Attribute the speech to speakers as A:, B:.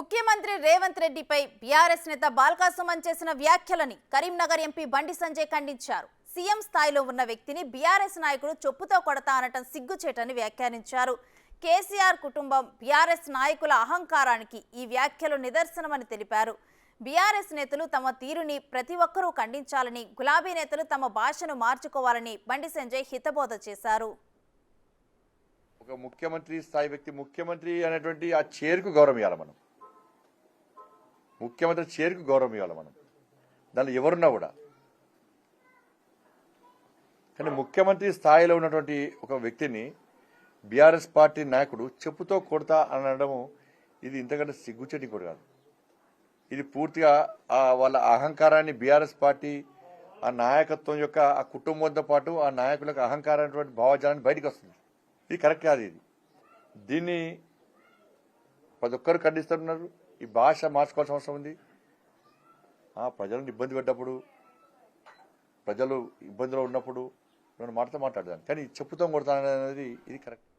A: ముఖ్యమంత్రి రేవంత్ రెడ్డిపై బీఆర్ఎస్ నేత బాల్కా సుమన్ చేసిన వ్యాఖ్యలని కరీంనగర్ ఎంపీ బండి సంజయ్ ఖండించారు. సీఎం స్థాయిలో ఉన్న వ్యక్తిని బీఆర్ఎస్ నాయకుడు చెప్పుతో కొడతా అనటం సిగ్గుచేటని వ్యాఖ్యానించారు. కేసీఆర్ కుటుంబం బీఆర్ఎస్ నాయకుల అహంకారానికి ఈ వ్యాఖ్యలు నిదర్శనమని తెలిపారు. బీఆర్ఎస్ నేతలు తమ తీరుని ప్రతి ఒక్కరూ ఖండించాలని, గులాబీ నేతలు తమ భాషను మార్చుకోవాలని బండి సంజయ్ హితబోధ చేశారు.
B: ఒక ముఖ్యమంత్రి స్థాయి వ్యక్తి ముఖ్యమంత్రి అనేటువంటి ఆ చైర్కు గౌరవం ఇవ్వాలి. మనం ముఖ్యమంత్రి చైర్కు గౌరవం ఇవ్వాలి. మనం దానిలో ఎవరున్నా కూడా. కానీ ముఖ్యమంత్రి స్థాయిలో ఉన్నటువంటి ఒక వ్యక్తిని బీఆర్ఎస్ పార్టీ నాయకుడు చెప్పుతో కొడతా అనడము ఇది ఇంతకంటే సిగ్గుచేటి కూడా కాదు. ఇది పూర్తిగా వాళ్ళ అహంకారాన్ని బీఆర్ఎస్ పార్టీ ఆ నాయకత్వం యొక్క ఆ కుటుంబంతో పాటు ఆ నాయకులకు అహంకారమైనటువంటి భావజాలాన్ని బయటకు వస్తుంది. ఇది కరెక్ట్ కాదు. దీన్ని ప్రతి ఒక్కరు ఖండిస్తున్నారు. ఈ భాష మార్చుకోవాల్సిన అవసరం ఉంది. ప్రజలను ఇబ్బంది పెట్టినప్పుడు, ప్రజలు ఇబ్బందిలో ఉన్నప్పుడు నేను మాట్లాడదాను, కానీ చెప్పుతో కొడతాననేది ఇది కరెక్ట్.